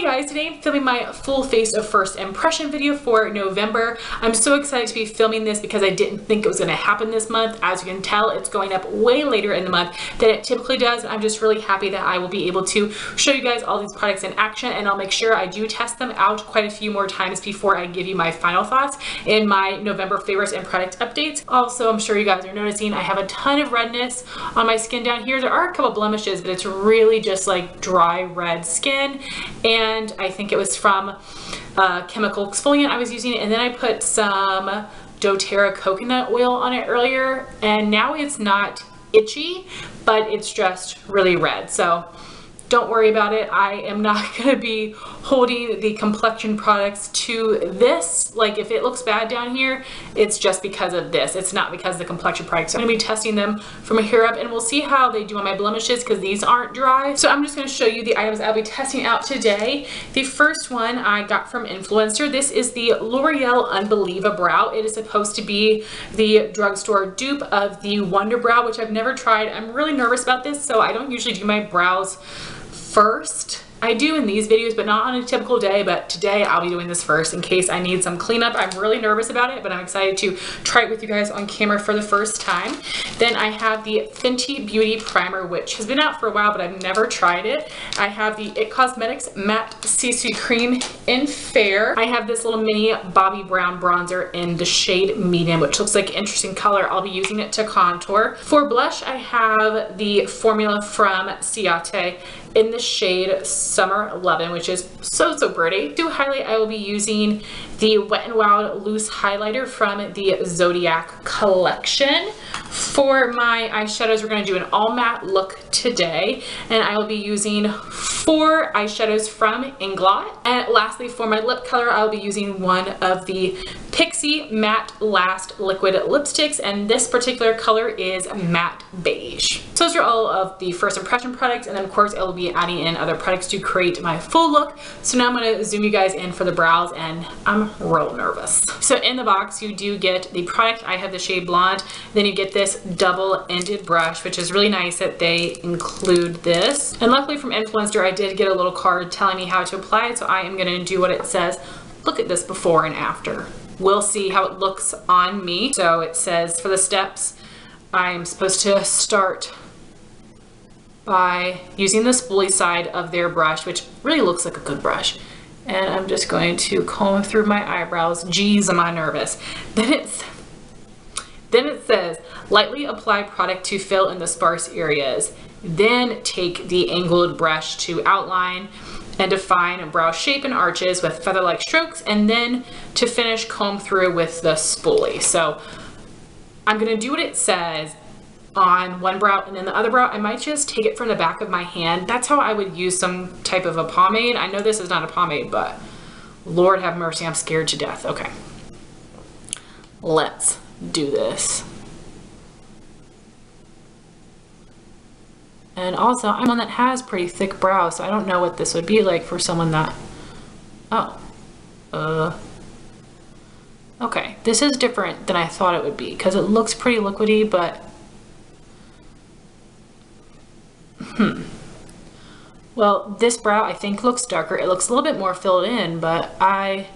Hey guys, today I'm filming my full face of first impression video for November. I'm so excited to be filming this because I didn't think it was going to happen this month. As you can tell, it's going up way later in the month than it typically does. I'm just really happy that I will be able to show you guys all these products in action, and I'll make sure I do test them out quite a few more times before I give you my final thoughts in my November favorites and product updates. Also, I'm sure you guys are noticing I have a ton of redness on my skin down here. There are a couple blemishes, but it's really just like dry red skin. And I think it was from chemical exfoliant I was using, and then I put some doTERRA coconut oil on it earlier, and now it's not itchy, but it's just really red. So don't worry about it. I am not going to be holding the Complexion products to this. Like, if it looks bad down here, it's just because of this. It's not because of the Complexion products. So I'm going to be testing them from here up, and we'll see how they do on my blemishes because these aren't dry. So I'm just going to show you the items I'll be testing out today. The first one I got from Influencer. This is the L'Oreal UnbelievaBROW. It is supposed to be the drugstore dupe of the Wonder Brow, which I've never tried. I'm really nervous about this, so I don't usually do my brows first. I do in these videos, but not on a typical day, but today I'll be doing this first in case I need some cleanup. I'm really nervous about it, but I'm excited to try it with you guys on camera for the first time. Then I have the Fenty Beauty Primer, which has been out for a while, but I've never tried it. I have the It Cosmetics Matte CC Cream in Fair. I have this little mini Bobbi Brown bronzer in the shade Medium, which looks like an interesting color. I'll be using it to contour. For blush, I have the formula from Ciate in the shade Summer Lovin, which is so pretty. To highlight, I will be using the Wet n Wild Loose Highlighter from the Zodiac collection. For my eyeshadows, we're going to do an all matte look today, and I will be using 4 eyeshadows from Inglot. And lastly, for my lip color, I'll be using one of the Pixi Matte Last Liquid Lipsticks, and this particular color is Matte Beige. So those are all of the first impression products, and then of course I will be adding in other products to create my full look. So now I'm going to zoom you guys in for the brows, and I'm real nervous. So in the box you do get the product. I have the shade Blonde. Then you get this double-ended brush, which is really nice that they include this. And luckily from Influencer, I did get a little card telling me how to apply it, so I am going to do what it says. Look at this before and after. We'll see how it looks on me. So it says for the steps, I'm supposed to start by using the spoolie side of their brush, which really looks like a good brush. And I'm just going to comb through my eyebrows. Geez, am I nervous. Then it says, lightly apply product to fill in the sparse areas. Then take the angled brush to outline and define brow shape and arches with feather-like strokes, and then to finish, comb through with the spoolie. So I'm gonna do what it says on one brow, and then the other brow I might just take it from the back of my hand. That's how I would use some type of a pomade. I know this is not a pomade, but Lord have mercy, I'm scared to death. Okay, let's do this. And also, I'm one that has pretty thick brows, so I don't know what this would be like for someone that, okay, this is different than I thought it would be, because it looks pretty liquidy, but, well, this brow I think looks darker. It looks a little bit more filled in, but I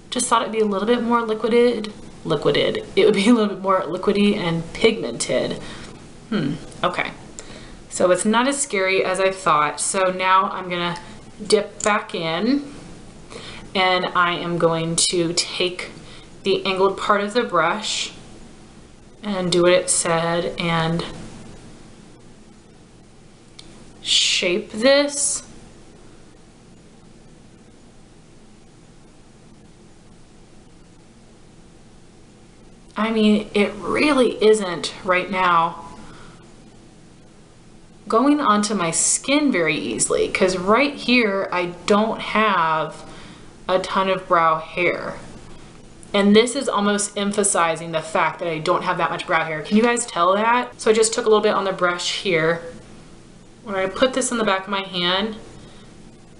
just thought it'd be a little bit more liquided. It would be a little bit more liquidy and pigmented. Okay. So it's not as scary as I thought. So now I'm gonna dip back in, and I am going to take the angled part of the brush and do what it said and shape this. I mean, it really isn't right now going onto my skin very easily, because right here I don't have a ton of brow hair, and this is almost emphasizing the fact that I don't have that much brow hair. Can you guys tell that? So I just took a little bit on the brush here. When I put this in the back of my hand,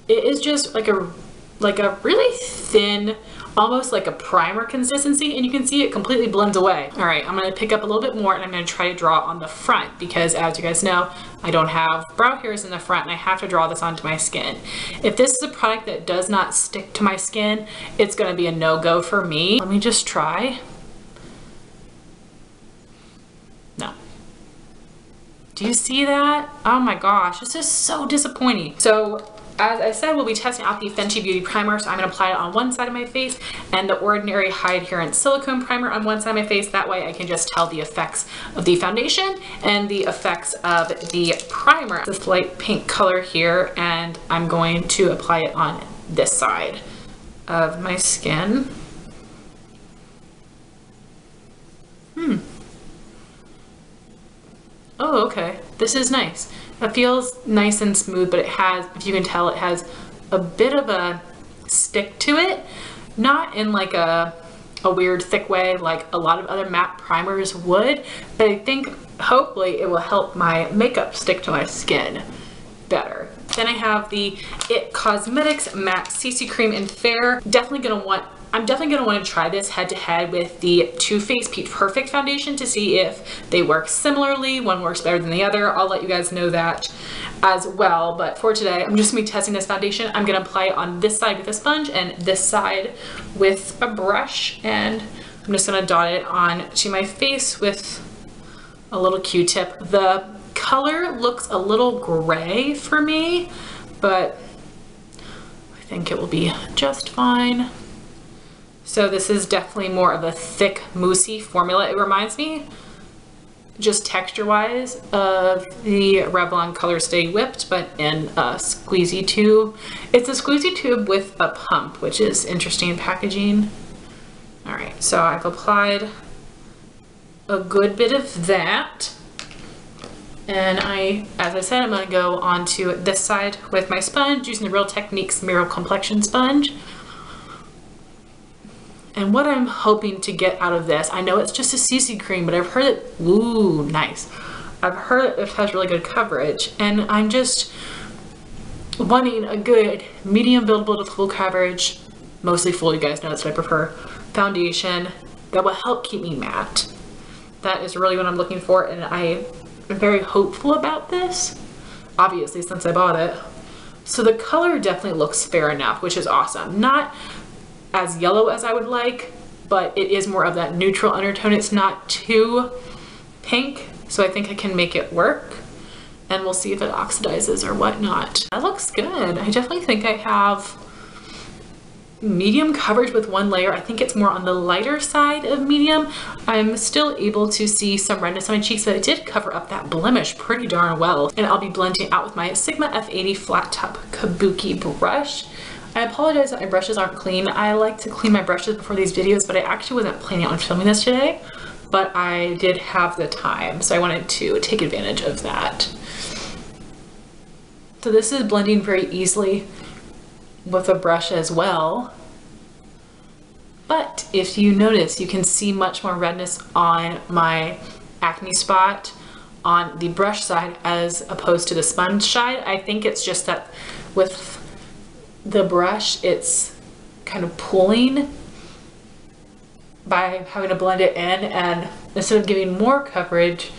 it is just like a like a really thin, almost like a primer consistency, and you can see it completely blends away. All right, I'm gonna pick up a little bit more and I'm gonna try to draw on the front because as you guys know, I don't have brow hairs in the front and I have to draw this onto my skin. If this is a product that does not stick to my skin, it's gonna be a no-go for me. Let me just try. No. Do you see that? Oh my gosh, this is so disappointing. So, as I said, we'll be testing out the Fenty Beauty Primer, so I'm going to apply it on one side of my face and the Ordinary High Adherence Silicone Primer on one side of my face. That way I can just tell the effects of the foundation and the effects of the primer. This light pink color here, and I'm going to apply it on this side of my skin. Oh, okay. This is nice. It feels nice and smooth, but it has, if you can tell, it has a bit of a stick to it. Not in like a weird thick way like a lot of other matte primers would, but I think hopefully it will help my makeup stick to my skin better. Then I have the IT Cosmetics Matte CC Cream in Fair. I'm definitely gonna want to try this head to head with the Too Faced Peach Perfect foundation to see if they work similarly. One works better than the other. I'll let you guys know that as well. But for today, I'm just gonna be testing this foundation. I'm gonna apply it on this side with a sponge and this side with a brush. And I'm just gonna dot it onto my face with a little Q-tip. The color looks a little gray for me, but I think it will be just fine. So this is definitely more of a thick, moussey formula. It reminds me, just texture-wise, of the Revlon Color Stay Whipped, but in a squeezy tube. It's a squeezy tube with a pump, which is interesting packaging. All right, so I've applied a good bit of that. And as I said, I'm gonna go onto this side with my sponge using the Real Techniques Mirror Complexion sponge. And what I'm hoping to get out of this, I know it's just a CC cream, but I've heard it, ooh, nice. I've heard it has really good coverage, and I'm just wanting a good medium buildable to full coverage, mostly full, you guys know that's what I prefer, foundation that will help keep me matte. That is really what I'm looking for, and I am very hopeful about this, obviously, since I bought it. So the color definitely looks fair enough, which is awesome. Not as yellow as I would like, but it is more of that neutral undertone. It's not too pink, so I think I can make it work, and we'll see if it oxidizes or whatnot. That looks good. I definitely think I have medium coverage with one layer. I think it's more on the lighter side of medium. I'm still able to see some redness on my cheeks, but it did cover up that blemish pretty darn well. And I'll be blending out with my Sigma F80 flat top kabuki brush. I apologize that my brushes aren't clean. I like to clean my brushes before these videos, but I actually wasn't planning on filming this today, but I did have the time, so I wanted to take advantage of that. So this is blending very easily with a brush as well. But if you notice, you can see much more redness on my acne spot on the brush side as opposed to the sponge side. I think it's just that with the brush, it's kind of pulling by having to blend it in, and instead of giving more coverage,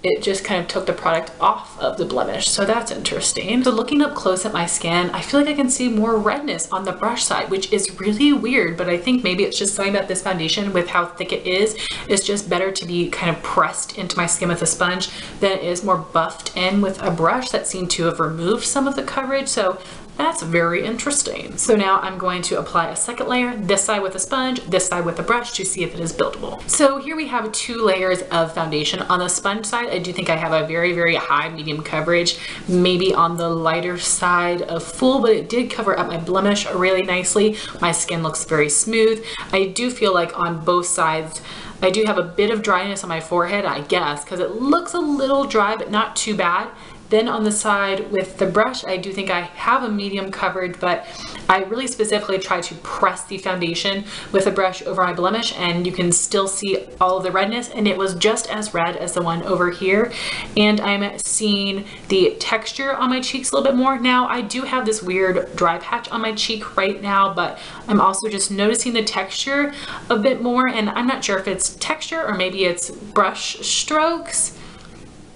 it just kind of took the product off of the blemish. So that's interesting. So looking up close at my skin, I feel like I can see more redness on the brush side, which is really weird, but I think maybe it's just something about this foundation with how thick it is. It's just better to be kind of pressed into my skin with a sponge than it is more buffed in with a brush that seemed to have removed some of the coverage. So that's very interesting. So now I'm going to apply a second layer, this side with a sponge, this side with a brush, to see if it is buildable. So here we have 2 layers of foundation. On the sponge side, I do think I have a very, very high medium coverage, maybe on the lighter side of full, but it did cover up my blemish really nicely. My skin looks very smooth. I do feel like on both sides, I do have a bit of dryness on my forehead, I guess, because it looks a little dry, but not too bad. Then on the side with the brush, I do think I have a medium coverage, but I really specifically try to press the foundation with a brush over my blemish, and you can still see all of the redness, and it was just as red as the one over here. And I'm seeing the texture on my cheeks a little bit more. Now, I do have this weird dry patch on my cheek right now, but I'm also just noticing the texture a bit more, and I'm not sure if it's texture or maybe it's brush strokes.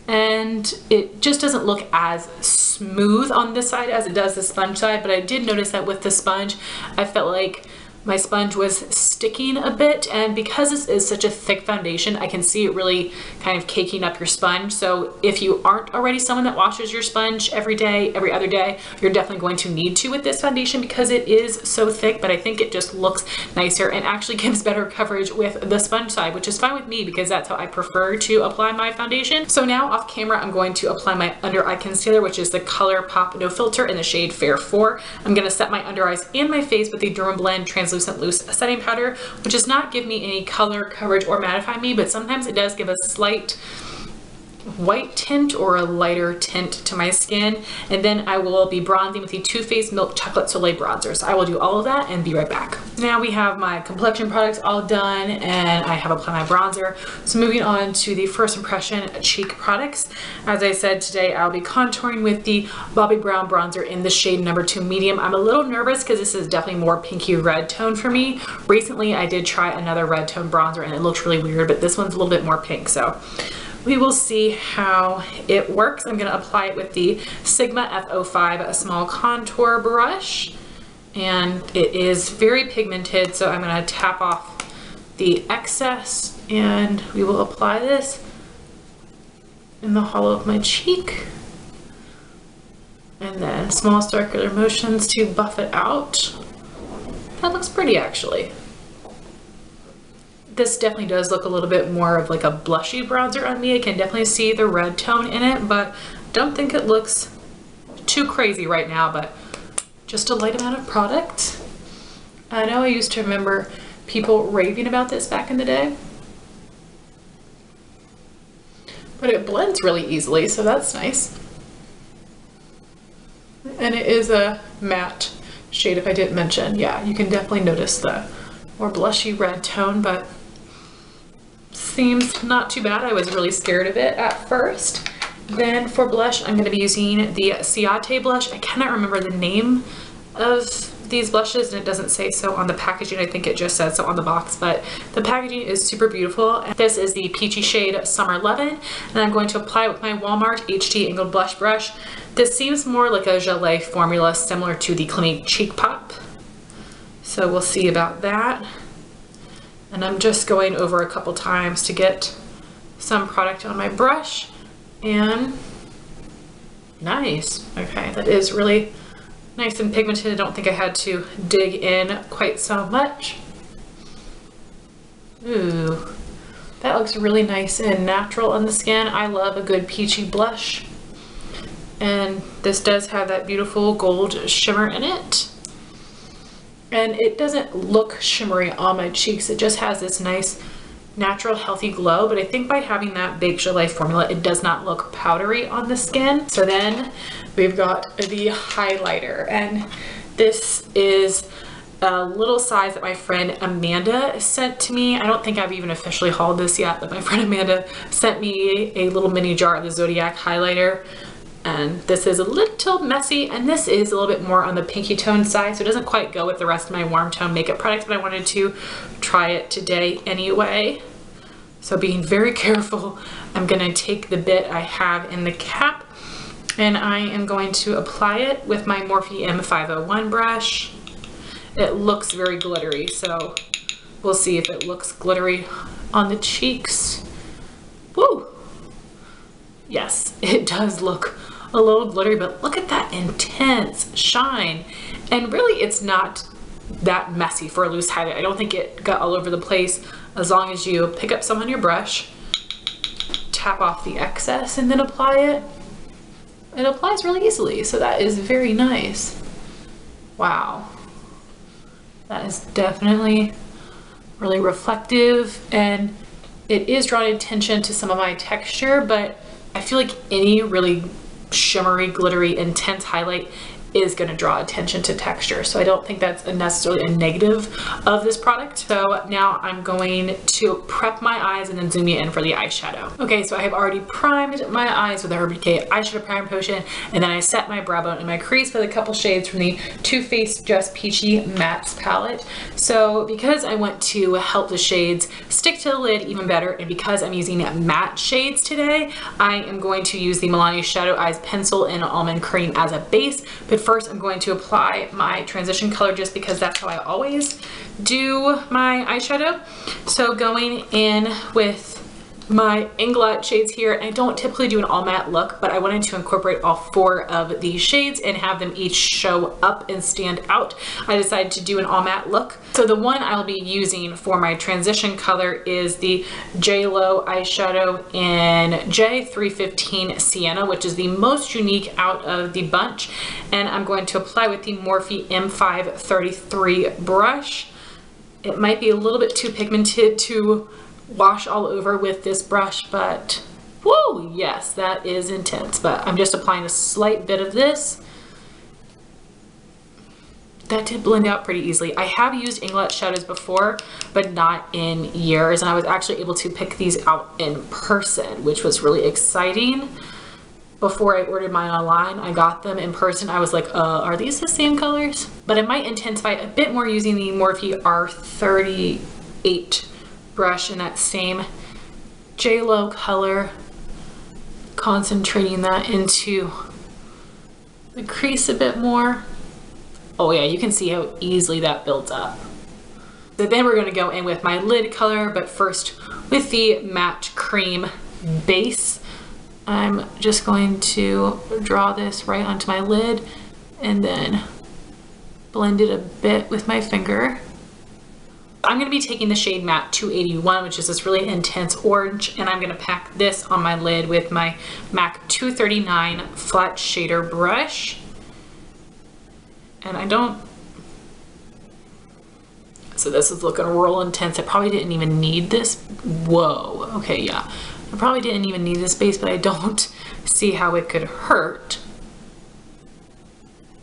And it just doesn't look as smooth on this side as it does the sponge side, but I did notice that with the sponge, I felt like my sponge was sticking a bit, and because this is such a thick foundation, I can see it really kind of caking up your sponge. So if you aren't already someone that washes your sponge every day, every other day, you're definitely going to need to with this foundation because it is so thick, but I think it just looks nicer and actually gives better coverage with the sponge side, which is fine with me because that's how I prefer to apply my foundation. So now off camera, I'm going to apply my under eye concealer, which is the ColourPop No Filter in the shade Fair 4. I'm going to set my under eyes and my face with the Dermablend Translucent Loose setting powder, which does not give me any color coverage or mattify me, but sometimes it does give a slight white tint or a lighter tint to my skin. And then I will be bronzing with the Too Faced Milk Chocolate Soleil bronzer. So I will do all of that and be right back. Now we have my complexion products all done, and I have applied my bronzer. So moving on to the first impression cheek products. As I said, today I'll be contouring with the Bobbi Brown bronzer in the shade number 2 medium. I'm a little nervous because this is definitely more pinky red tone for me. Recently I did try another red tone bronzer and it looked really weird, but this one's a little bit more pink, so we will see how it works. I'm going to apply it with the Sigma F05 a small contour brush, and it is very pigmented, so I'm going to tap off the excess, and we will apply this in the hollow of my cheek, and then small circular motions to buff it out. That looks pretty, actually. This definitely does look a little bit more of like a blushy bronzer on me. I can definitely see the red tone in it, but don't think it looks too crazy right now, but just a light amount of product. I know I used to remember people raving about this back in the day, but it blends really easily, so that's nice. And it is a matte shade, if I didn't mention. Yeah, you can definitely notice the more blushy red tone, but seems not too bad. I was really scared of it at first. Then for blush, I'm going to be using the Ciate blush. I cannot remember the name of these blushes, and it doesn't say so on the packaging. I think it just says so on the box, but the packaging is super beautiful. This is the peachy shade Summer Lovin, and I'm going to apply it with my Walmart HD angled blush brush. This seems more like a gelée formula similar to the Clinique Cheek Pop, so we'll see about that. And I'm just going over a couple times to get some product on my brush, and nice. Okay, that is really nice and pigmented. I don't think I had to dig in quite so much. Ooh, that looks really nice and natural on the skin. I love a good peachy blush, and this does have that beautiful gold shimmer in it. And it doesn't look shimmery on my cheeks. It just has this nice, natural, healthy glow. But I think by having that Beige gelée formula, it does not look powdery on the skin. So then we've got the highlighter. And this is a little size that my friend Amanda sent to me. I don't think I've even officially hauled this yet, but my friend Amanda sent me a little mini jar of the Zodiac highlighter. And this is a little messy, and this is a little bit more on the pinky tone side, so it doesn't quite go with the rest of my warm tone makeup products, but I wanted to try it today anyway. So being very careful, I'm gonna take the bit I have in the cap, and I am going to apply it with my Morphe M501 brush. It looks very glittery, so we'll see if it looks glittery on the cheeks. Woo! Yes, it does look a little glittery, but look at that intense shine. And really, it's not that messy for a loose highlight. I don't think it got all over the place. As long as you pick up some on your brush, tap off the excess, and then apply it, it applies really easily. So that is very nice. Wow. That is definitely really reflective, and it is drawing attention to some of my texture, but I feel like any really shimmery, glittery, intense highlight is going to draw attention to texture. So I don't think that's necessarily a negative of this product. So now I'm going to prep my eyes and then zoom you in for the eyeshadow. Okay, so I have already primed my eyes with the Urban Decay eyeshadow prime potion, and then I set my brow bone and my crease with a couple shades from the Too Faced Just Peachy Mattes palette. So because I want to help the shades stick to the lid even better, and because I'm using matte shades today, I am going to use the Milani Shadow Eyes Pencil in Almond Cream as a base. But first I'm going to apply my transition color just because that's how I always do my eyeshadow. So going in with my Inglot shades here, I don't typically do an all matte look, but I wanted to incorporate all 4 of these shades and have them each show up and stand out. I decided to do an all matte look. So the one I'll be using for my transition color is the JLo eyeshadow in J315 Sienna, which is the most unique out of the bunch. And I'm going to apply with the Morphe M533 brush. It might be a little bit too pigmented to wash all over with this brush, but whoa, yes, that is intense. But I'm just applying a slight bit of this. That did blend out pretty easily. I have used Inglot shadows before, but not in years, and I was actually able to pick these out in person, which was really exciting. Before I ordered mine online, I got them in person. I was like, are these the same colors? But I might intensify a bit more using the Morphe R38 brush in that same JLo color, concentrating that into the crease a bit more. Oh yeah, you can see how easily that builds up. So then we're going to go in with my lid color, but first with the matte cream base. I'm just going to draw this right onto my lid and then blend it a bit with my finger. I'm going to be taking the shade Matte 281, which is this really intense orange, and I'm going to pack this on my lid with my MAC 239 flat shader brush. And I don't, so this is looking real intense. I probably didn't even need this. Whoa, okay, yeah. I probably didn't even need this base, but I don't see how it could hurt.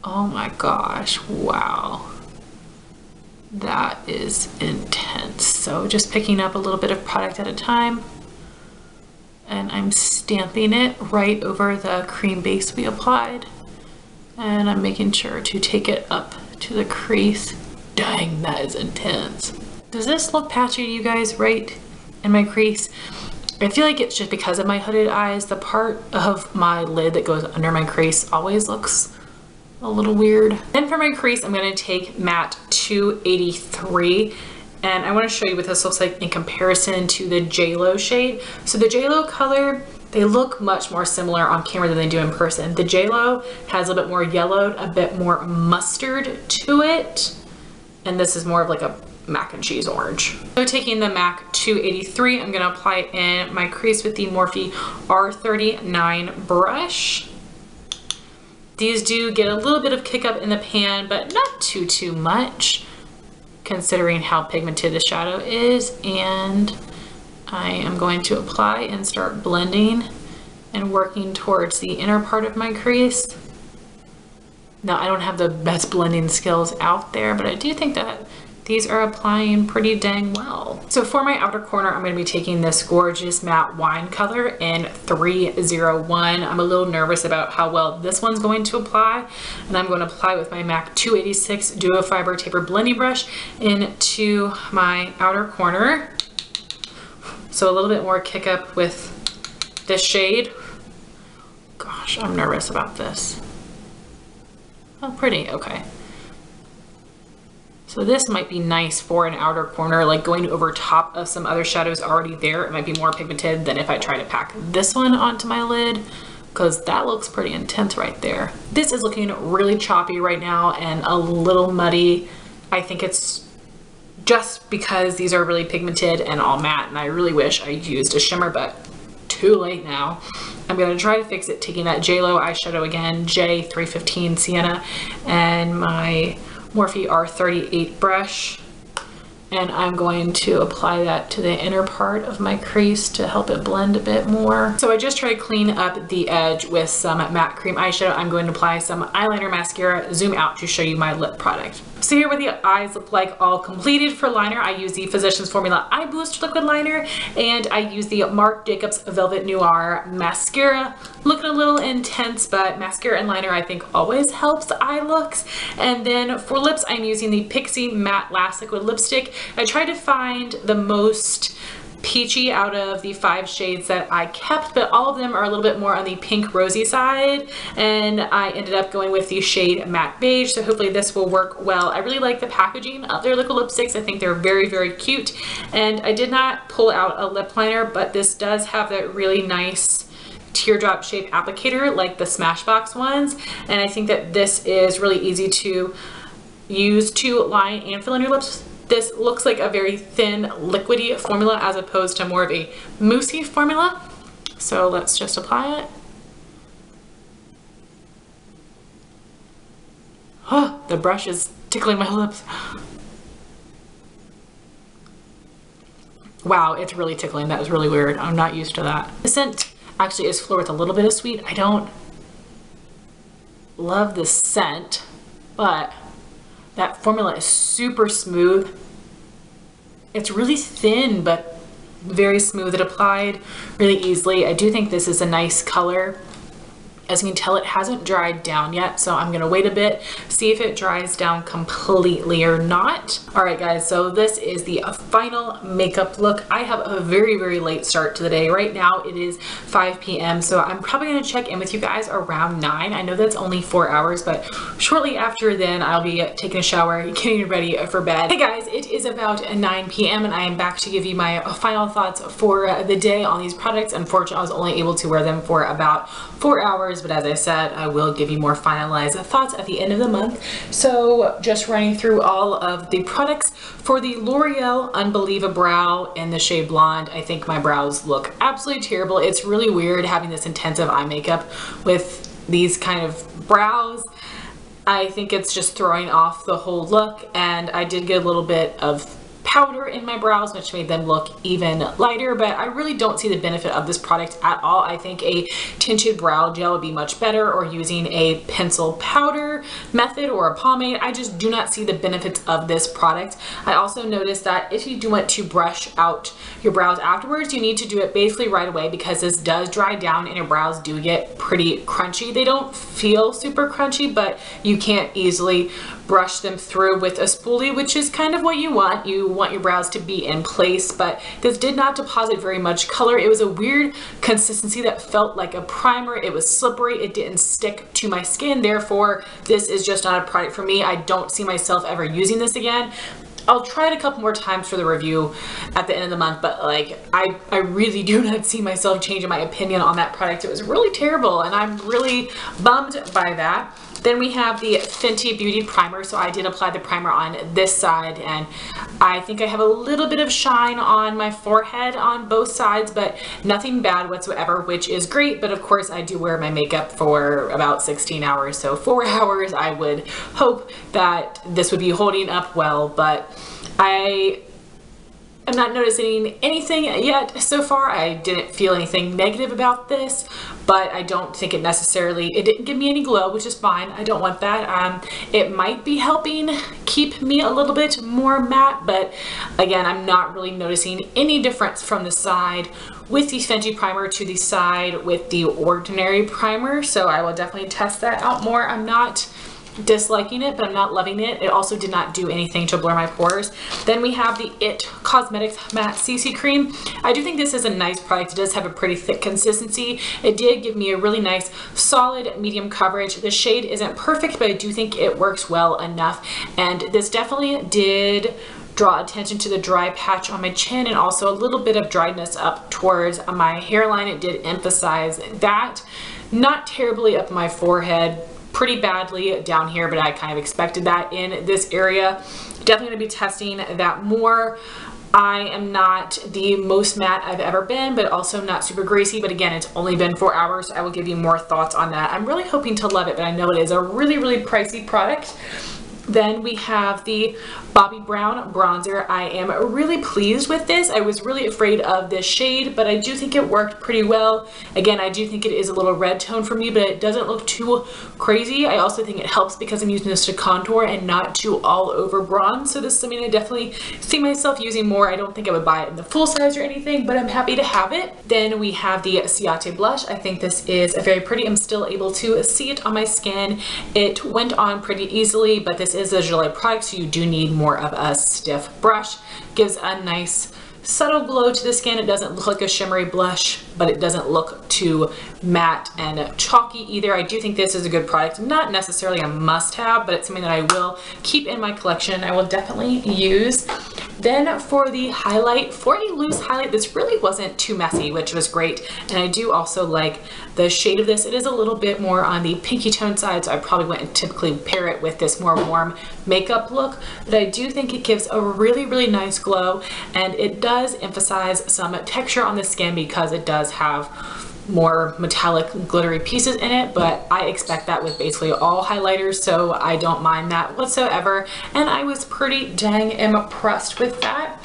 Oh my gosh, wow. That is intense. So just picking up a little bit of product at a time, and I'm stamping it right over the cream base we applied, and I'm making sure to take it up to the crease. Dang, that is intense. Does this look patchy to you guys right in my crease? I feel like it's just because of my hooded eyes. The part of my lid that goes under my crease always looks a little weird. Then for my crease, I'm going to take Matte 283, and I want to show you what this looks like in comparison to the JLo shade. So the JLo color, they look much more similar on camera than they do in person. The JLo has a little bit more yellowed, a bit more mustard to it, and this is more of like a mac and cheese orange. So taking the MAC 283, I'm going to apply it in my crease with the Morphe R39 brush. These do get a little bit of kick up in the pan, but not too much, considering how pigmented the shadow is. And I am going to apply and start blending and working towards the inner part of my crease. Now, I don't have the best blending skills out there, but I do think that these are applying pretty dang well. So for my outer corner, I'm going to be taking this gorgeous matte wine color in 301. I'm a little nervous about how well this one's going to apply, and I'm going to apply with my MAC 286 Duo Fiber Taper Blending Brush into my outer corner. So a little bit more kick up with this shade. Gosh, I'm nervous about this. Oh, pretty, okay. So this might be nice for an outer corner, like going over top of some other shadows already there. It might be more pigmented than if I try to pack this one onto my lid, because that looks pretty intense right there. This is looking really choppy right now and a little muddy. I think it's just because these are really pigmented and all matte, and I really wish I used a shimmer, but too late now. I'm going to try to fix it taking that JLo eyeshadow again, J315 Sienna, and my Morphe R38 brush, and I'm going to apply that to the inner part of my crease to help it blend a bit more. So I just try to clean up the edge with some matte cream eyeshadow. I'm going to apply some eyeliner mascara, zoom out to show you my lip product. So here what the eyes look like all completed. For liner, I use the Physicians Formula Eye Boost liquid liner, and I use the Marc Jacobs Velvet Noir mascara. Looking a little intense, but mascara and liner I think always helps eye looks. And then for lips, I'm using the Pixi Matte Lash Liquid Lipstick. I tried to find the most peachy out of the 5 shades that I kept, but all of them are a little bit more on the pink rosy side, and I ended up going with the shade Matte Beige, so hopefully this will work well. I really like the packaging of their liquid lipsticks. I think they're very, very cute, and I did not pull out a lip liner, but this does have that really nice teardrop shape applicator like the Smashbox ones, and I think that this is really easy to use to line and fill in your lips. This looks like a very thin liquidy formula as opposed to more of a moussey formula. So let's just apply it. Oh, the brush is tickling my lips. Wow, it's really tickling. That was really weird. I'm not used to that. The scent actually is floored with a little bit of sweet. I don't love the scent, but that formula is super smooth. It's really thin, but very smooth. It applied really easily. I do think this is a nice color. As you can tell, it hasn't dried down yet, so I'm gonna wait a bit, see if it dries down completely or not. All right, guys, so this is the final makeup look. I have a very, very late start to the day. Right now, it is 5 p.m., so I'm probably gonna check in with you guys around 9. I know that's only 4 hours, but shortly after then, I'll be taking a shower, getting ready for bed. Hey guys, it is about 9 p.m., and I am back to give you my final thoughts for the day on these products. Unfortunately, I was only able to wear them for about 4 hours, but as I said, I will give you more finalized thoughts at the end of the month. So just running through all of the products. For the L'Oreal UnbelievaBROW in the shade Blonde, I think my brows look absolutely terrible. It's really weird having this intensive eye makeup with these kind of brows. I think it's just throwing off the whole look, and I did get a little bit of powder in my brows, which made them look even lighter, but I really don't see the benefit of this product at all. I think a tinted brow gel would be much better, or using a pencil powder method or a pomade. I just do not see the benefits of this product. I also noticed that if you do want to brush out your brows afterwards, you need to do it basically right away, because this does dry down and your brows do get pretty crunchy. They don't feel super crunchy, but you can't easily brush them through with a spoolie, which is kind of what you want. You want your brows to be in place, but this did not deposit very much color. It was a weird consistency that felt like a primer. It was slippery. It didn't stick to my skin. Therefore, this is just not a product for me. I don't see myself ever using this again. I'll try it a couple more times for the review at the end of the month, but like I really do not see myself changing my opinion on that product. It was really terrible, and I'm really bummed by that. Then we have the Fenty Beauty Primer. So I did apply the primer on this side, and I think I have a little bit of shine on my forehead on both sides, but nothing bad whatsoever, which is great. But of course, I do wear my makeup for about 16 hours. So 4 hours, I would hope that this would be holding up well, but I'm not noticing anything yet so far. I didn't feel anything negative about this, but I don't think it didn't give me any glow, which is fine. I don't want that. It might be helping keep me a little bit more matte, but again, I'm not really noticing any difference from the side with the Fenty primer to the side with the ordinary primer. So I will definitely test that out more. I'm not disliking it, but I'm not loving it. It also did not do anything to blur my pores. Then we have the IT Cosmetics Matte CC Cream. I do think this is a nice product. It does have a pretty thick consistency. It did give me a really nice solid medium coverage. The shade isn't perfect, but I do think it works well enough, and this definitely did draw attention to the dry patch on my chin, and also a little bit of dryness up towards my hairline. It did emphasize that. Not terribly up my forehead, pretty badly down here, but I kind of expected that in this area. Definitely going to be testing that more. I am not the most matte I've ever been, but also not super greasy. But again, it's only been 4 hours. So I will give you more thoughts on that. I'm really hoping to love it, but I know it is a really, really pricey product. Then we have the Bobbi Brown bronzer. I am really pleased with this. I was really afraid of this shade, but I do think it worked pretty well. Again, I do think it is a little red tone for me, but it doesn't look too crazy. I also think it helps because I'm using this to contour and not to all over bronze. So this is something I definitely see myself using more. I don't think I would buy it in the full size or anything, but I'm happy to have it. Then we have the Ciate blush. I think this is very pretty. I'm still able to see it on my skin. It went on pretty easily, but this is a Gillette product, so you do need more of a stiff brush. Gives a nice subtle glow to the skin. It doesn't look like a shimmery blush, but it doesn't look too matte and chalky either. I do think this is a good product. Not necessarily a must-have, but it's something that I will keep in my collection. I will definitely use. Then for the highlight, for a loose highlight, this really wasn't too messy, which was great. And I do also like the shade of this. It is a little bit more on the pinky tone side, so I probably wouldn't typically pair it with this more warm makeup look, but I do think it gives a really, really nice glow, and it does emphasize some texture on the skin because it does have more metallic glittery pieces in it, but I expect that with basically all highlighters, so I don't mind that whatsoever, and I was pretty dang impressed with that.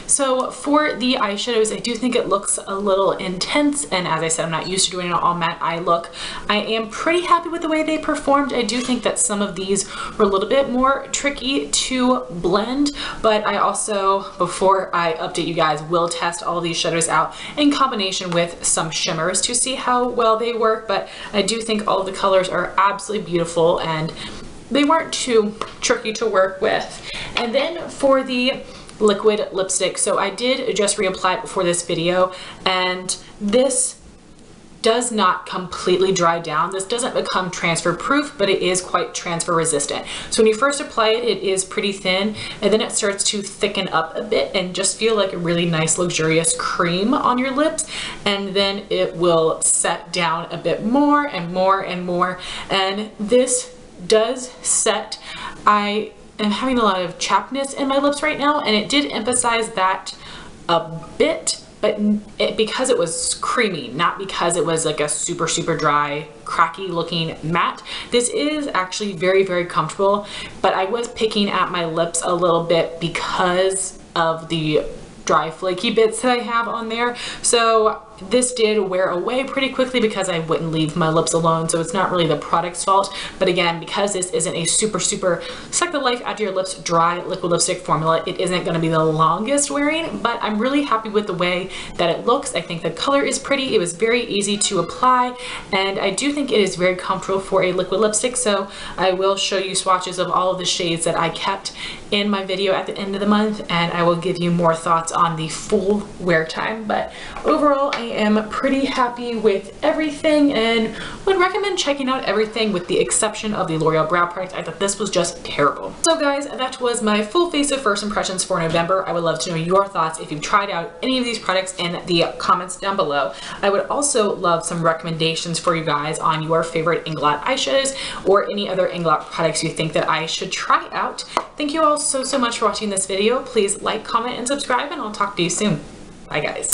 So for the eyeshadows, I do think it looks a little intense, and as I said, I'm not used to doing an all matte eye look. I am pretty happy with the way they performed. I do think that some of these were a little bit more tricky to blend, but I also, before I update you guys, will test all these shadows out in combination with some shimmers to see how well they work, but I do think all of the colors are absolutely beautiful and they weren't too tricky to work with. And then for the liquid lipstick, so I did just reapply it before this video, and this does not completely dry down. This doesn't become transfer proof, but it is quite transfer resistant. So when you first apply it, it is pretty thin, and then it starts to thicken up a bit and just feel like a really nice luxurious cream on your lips, and then it will set down a bit more and more and more, and this does set. I am having a lot of chappedness in my lips right now, and it did emphasize that a bit, but because it was creamy, not because it was like a super, super dry, cracky looking matte. This is actually very, very comfortable, but I was picking at my lips a little bit because of the dry, flaky bits that I have on there. So this did wear away pretty quickly because I wouldn't leave my lips alone, so it's not really the product's fault. But again, because this isn't a super, super suck the life out of your lips dry liquid lipstick formula, it isn't going to be the longest wearing, but I'm really happy with the way that it looks. I think the color is pretty. It was very easy to apply, and I do think it is very comfortable for a liquid lipstick, so I will show you swatches of all of the shades that I kept in my video at the end of the month, and I will give you more thoughts on the full wear time. But overall, I am pretty happy with everything and would recommend checking out everything with the exception of the L'Oreal Brow product. I thought this was just terrible. So guys, that was my full face of first impressions for November. I would love to know your thoughts if you've tried out any of these products in the comments down below. I would also love some recommendations for you guys on your favorite Inglot eyeshadows or any other Inglot products you think that I should try out. Thank you all so much for watching this video. Please like, comment, and subscribe, and I'll talk to you soon. Bye guys.